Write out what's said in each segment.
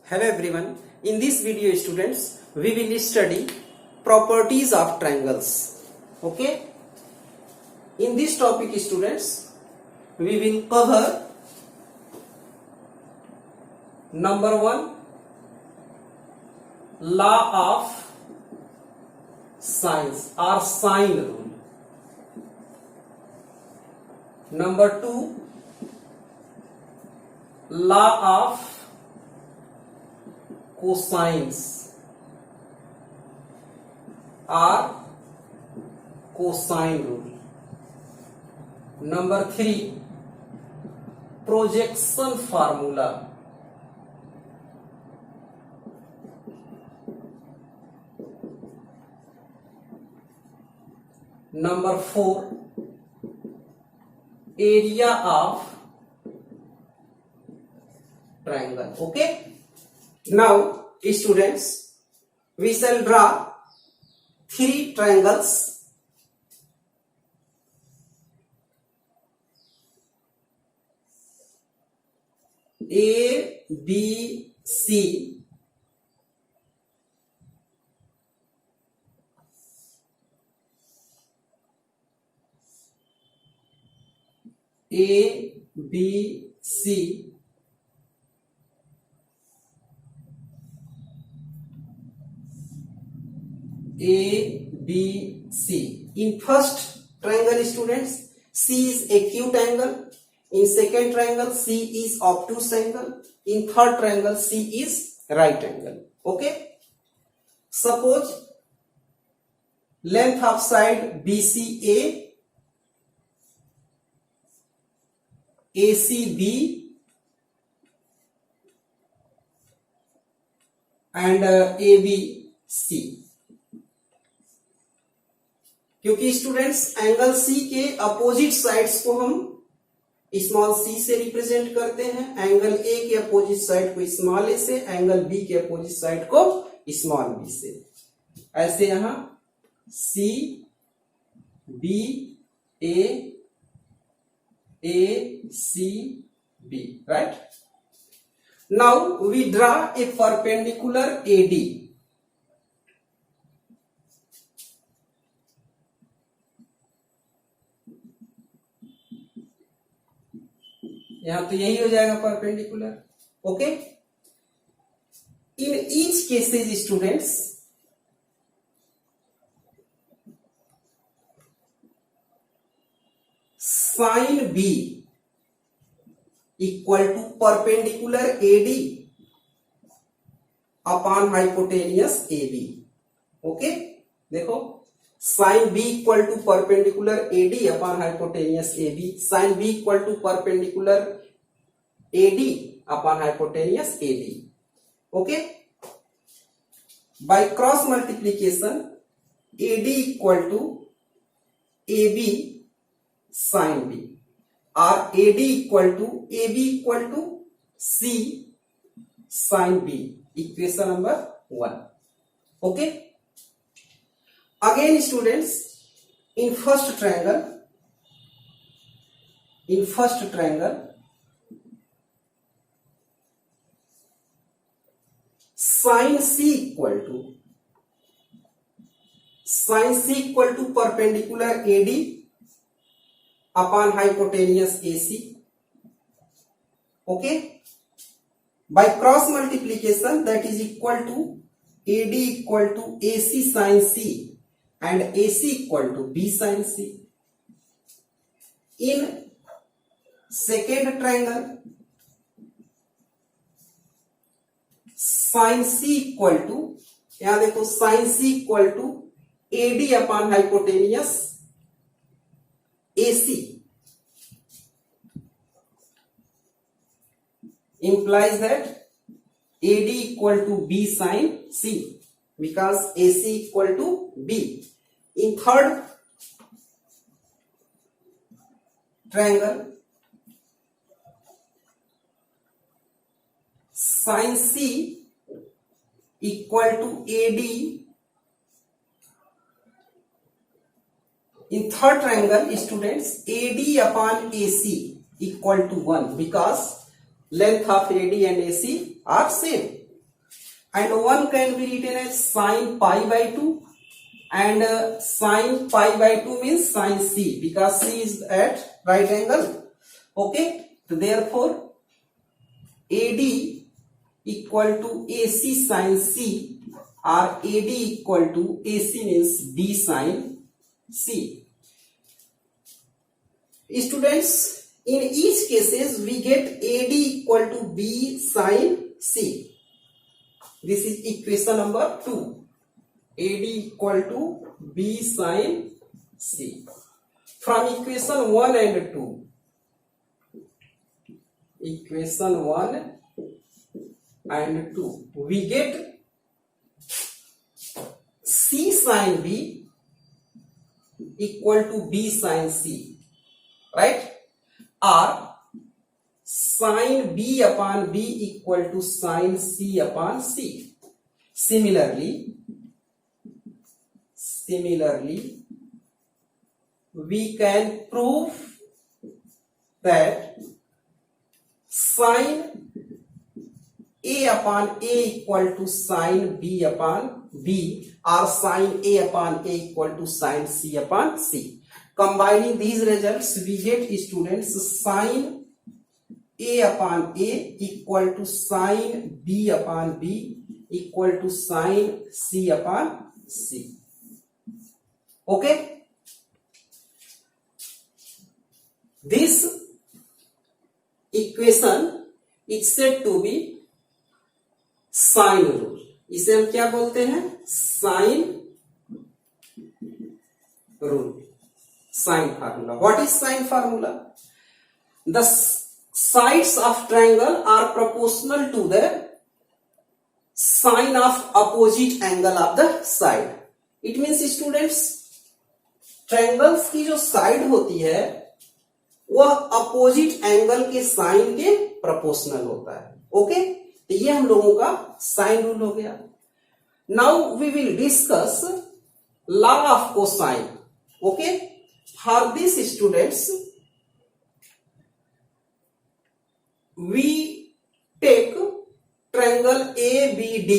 Hello everyone. In this video, students, we will study properties of triangles. Okay. In this topic, students, we will cover number 1, law of sines or sine rule. Number 2, law of cosines or cosine rule. Number 3, projection formula. Number 4, area of triangle. Okay. Now, students, we shall draw 3 triangles. A, B, C. A, B, C. A, B, C. In first triangle, students, C is acute angle. In second triangle, C is obtuse angle. In third triangle, C is right angle. Okay. Suppose length of side BCA, ACB and ABC. क्योंकि students angle C के opposite sides को हम small C से represent करते हैं, angle A के opposite side को small A से, एंगल बी के अपोजिट साइड को स्मॉल बी से. ऐसे यहां C B A C B. Right. Now we draw a perpendicular AD. यहां तो यही हो जाएगा perpendicular. Okay. In each cases students sine B equal to perpendicular AD upon hypotenuse A B. Okay. देखो, sine B equal to perpendicular AD upon hypotenuse A B. Sine B equal to perpendicular AD upon hypotenuse A B. Okay. By cross multiplication AD equal to A B sine B और AD equal to A B equal to C sine B. Equation number 1. Okay. Again students, in first triangle sin C equal to perpendicular AD upon hypotenuse AC. Okay. By cross multiplication, that is equal to AD equal to AC sin C and AC equal to B sin C. In second triangle, sin C equal to, यहां देखो sin C equal to AD upon hypotenuse AC implies that AD equal to B sin C because AC equal to B. In third triangle, sin C equal to AD. In third triangle, students, AD upon AC equal to 1 because length of AD and AC are same. and one can be written as sine pi by 2, and sine pi by 2 means sine c, because c is at right angle. Okay, so therefore AD equal to AC sine c, or AD equal to AC means B sine c. Students, in each cases we get AD equal to B sine c. This is equation number 2. AD equal to B sine c. From equation 1 and 2. Equation 1 and 2. We get C sine B equal to B sine C. Right? Or sine B upon B equal to sine C upon C. Similarly, we can prove that sine A upon A equal to sine B upon B, or sine A upon A equal to sine C upon C. Combining these results, we get, students, sine A upon A equal to sine B upon B equal to sine C upon C. Okay? This equation is said to be sine rule. इसे हम क्या बोलते हैं? Sine rule, sine formula. What is sine formula? The sides of triangle are proportional to the sine of opposite angle of the side. It means, students, triangles की जो side होती है वह अपोजिट एंगल के साइन के proportional होता है. Okay, तो ये हम लोगों का साइन रूल हो गया. Now we will discuss law of cosine. Okay, for this students we take triangle ABD.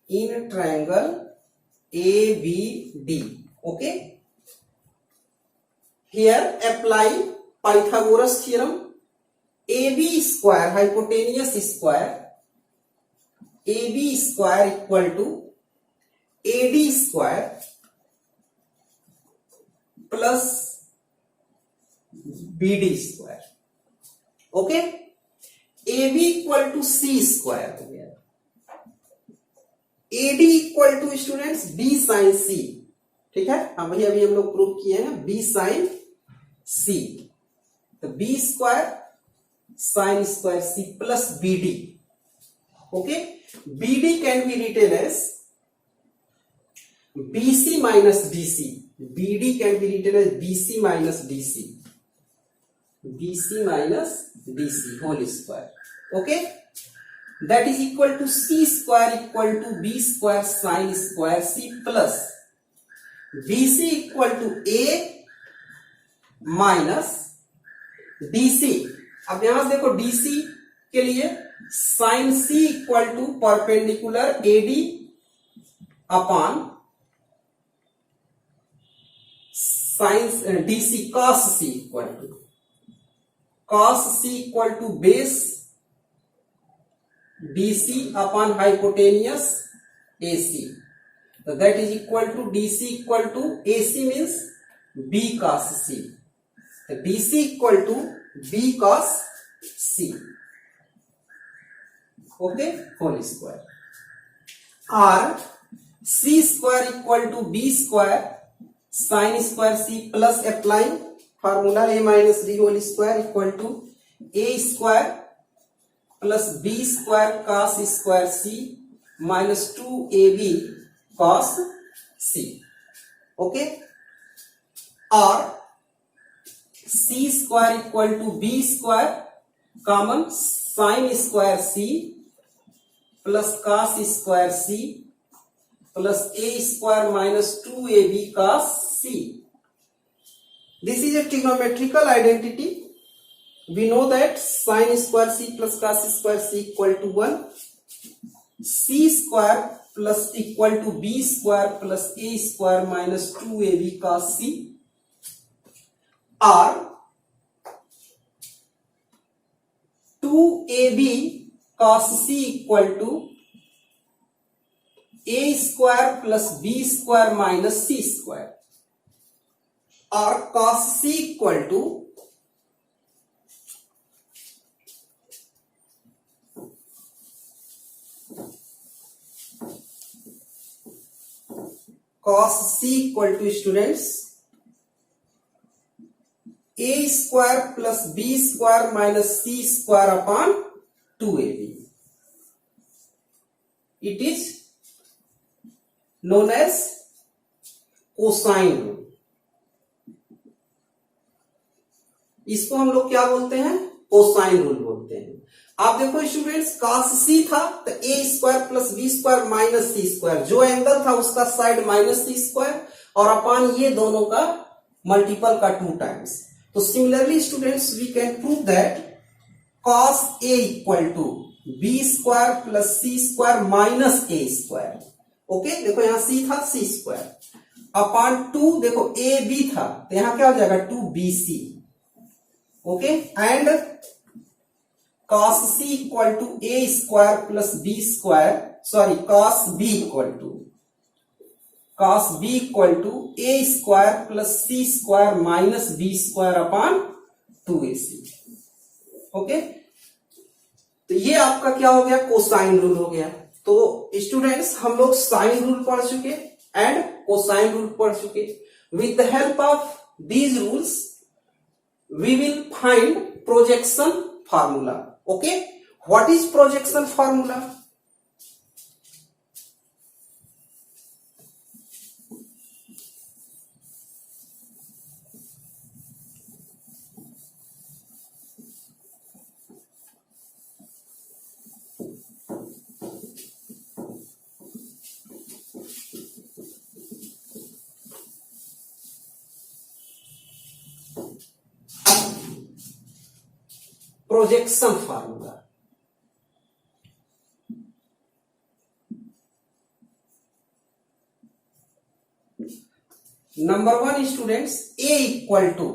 In triangle ABD, okay, here apply Pythagoras theorem. AB square hypotenuse square, AB square equal to AD square plus BD square. Okay, AB equal to C square हो गया. AD equal to, students, B sine C. ठीक है, हम वही अभी हम लोग prove किए हैं, B साइन C. तो B square sine square C plus BD. Okay, BD can be written as BC minus DC. BD can be written as BC minus DC. BC minus DC whole square. Okay, that is equal to C square equal to B square sin square C plus BC equal to A minus DC. अब यहां से देखो DC के लिए sin C equal to perpendicular AD upon sin DC cos C equal to cos C equal to base DC upon hypotenuse AC. So that is equal to DC equal to AC means B cos C. So DC equal to B cos C. Okay, whole square. Or C square equal to B square sin square C plus applying formula A minus B whole square equal to A square plus B square cos square C minus 2AB cos C. Okay, or C square equal to B square common sin square C plus cos square C plus A square minus 2AB cos C. This is a trigonometrical identity. We know that sin square C plus cos square C equal to 1. C square plus equal to B square plus A square minus 2ab cos c, और 2ab cos c equal to a square plus b square minus c square, और cos c equal to students a square plus b square minus c square upon 2ab. It is known as cosine rule. इसको हम लोग क्या बोलते हैं? Cosine rule बोलते हैं. आप देखो स्टूडेंट्स, cos c था तो a square plus b square minus c square, जो एंगल था उसका साइड माइनस c स्क्वायर, और अपॉन ये दोनों का मल्टीपल का 2 टाइम्स. तो similarly students we can prove that cos a equal to b square plus c square minus a square. Okay, देखो यहां c था, c स्क्वायर अपॉन 2, देखो a b था तो यहां क्या हो जाएगा 2bc. Okay, and cos c equal to a square plus b square, sorry cos b equal to a square plus c square minus b square upon 2ac. Okay, तो ये आपका क्या हो गया? कोसाइन रूल हो गया. तो स्टूडेंट्स हम लोग साइन रूल पढ़ चुके एंड कोसाइन रूल पढ़ चुके. With the help of these rules we will find projection formula. Okay, what is projection formula? Projection formula. Number 1 students, a equal to,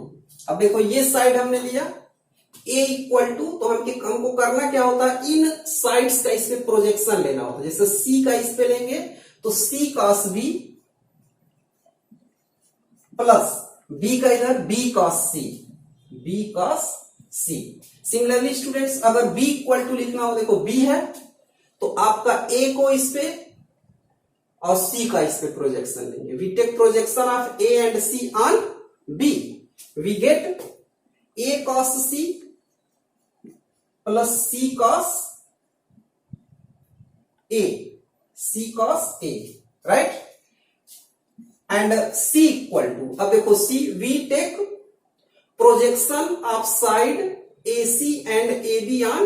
अब देखो ये साइड हमने लिया a इक्वल टू, तो हमको करना क्या होता है? इन साइड्स का इस पे प्रोजेक्शन लेना होता है. जैसे c का इस पे लेंगे तो c cos b plus b का इधर b cos c. Similarly students अगर b इक्वल टू लिखना हो, देखो b है तो आपका a को इस पे और c का इस पे प्रोजेक्शन लेंगे. We take projection of a and c on b, we get a cos c plus c cos a, right, and c equal to, अब देखो c, we take projection of side AC and AB on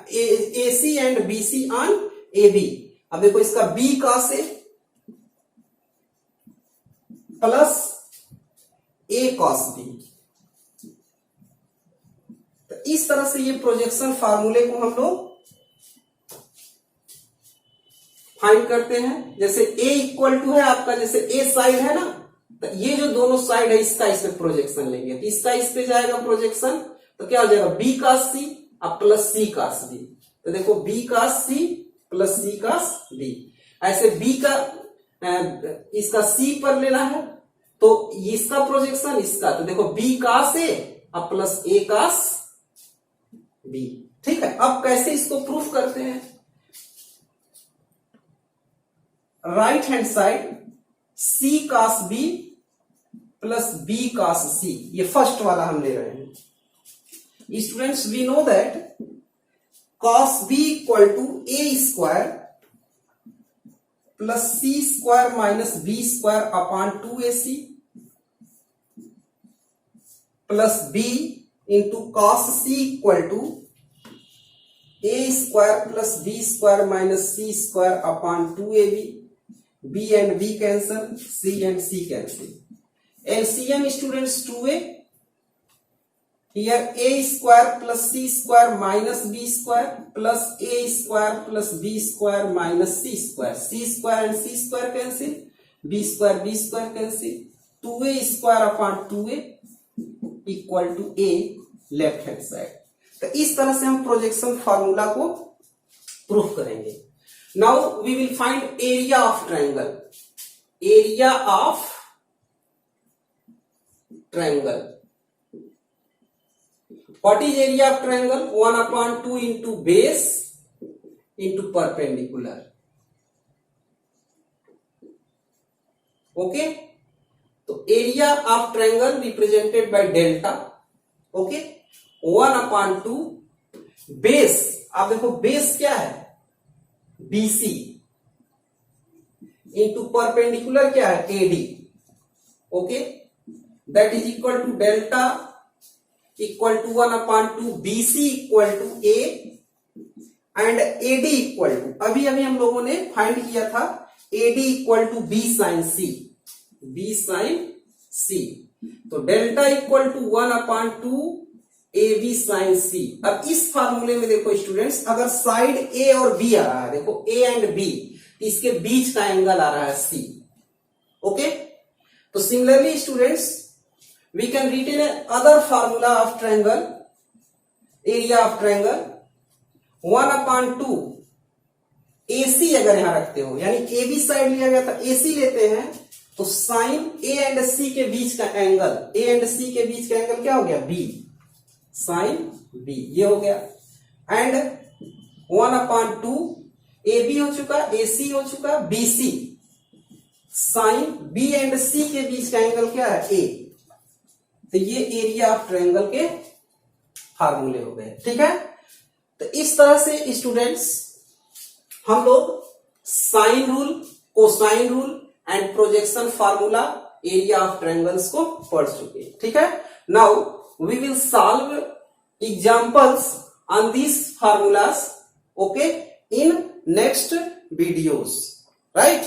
AC and BC on AB. अब देखो इसका B cos A plus A cos B. तो इस तरह से ये प्रोजेक्शन फार्मूले को हम लोग फाइंड करते हैं. जैसे A इक्वल टू है आपका, जैसे A साइड है ना, तो ये जो दोनों साइड है इसका इस पे प्रोजेक्शन लेंगे, तो इसका इस पे जाएगा प्रोजेक्शन, तो क्या हो जाएगा? b cos c अब प्लस c cos b. तो देखो b cos c plus c cos b. ऐसे b का इसका c पर लेना है तो इसका प्रोजेक्शन इसका, तो देखो b cos a अब प्लस a cos b. ठीक है, अब कैसे इसको प्रूफ करते हैं? Right hand side c cos b plus b cos c, ये फर्स्ट वाला हम ले रहे हैं. Students, we know that cos b equal to a square plus c square minus b square upon 2ac plus b into cos c equal to a square plus b square minus c square upon 2ab. b and b cancel, c and c cancel. LCM students 2a here a square plus c square minus b square plus a square plus b square minus c square. C square and c square cancel, b square cancel. 2a square upon 2a equal to a left hand side. तो इस तरह से हम projection formula को proof करेंगे. Now we will find area of triangle. Area of triangle. What is area of triangle? 1 upon 2 into base into perpendicular. Okay? तो area of triangle represented by delta. Okay? 1 upon 2 base. आप देखो base क्या है? BC into perpendicular क्या है? AD. Okay? That is equal to delta equal to 1 upon 2 BC equal to A and AD equal to, अभी हम लोगों ने फाइंड किया था AD equal to B sin C. B sin C. तो delta equal to 1 upon 2 AB sin C. अब इस फार्मूले में देखो स्टूडेंट्स, अगर साइड A और B आ रहा है, देखो A एंड B, इसके बीच का एंगल आ रहा है C. ओके? तो similarly students, we can retain other formula of triangle, area of triangle. 1 upon 2 AC अगर यहां रखते हो, यानी AB साइड लिया गया था, AC लेते हैं तो साइन A एंड C के बीच का एंगल, A एंड C के बीच का एंगल क्या हो गया? B. साइन B ये हो गया. एंड 1 upon 2 AB हो चुका, AC हो चुका, BC. Sine B and C के बीच का एंगल क्या है? A. तो ये एरिया ऑफ ट्रायंगल के फार्मूले हो गए. ठीक है? तो इस तरह से स्टूडेंट्स हम लोग sine rule, cosine rule and projection formula area of triangles को पढ़ चुके. ठीक है? Now we will solve examples on this formulas, okay, in next videos. Right?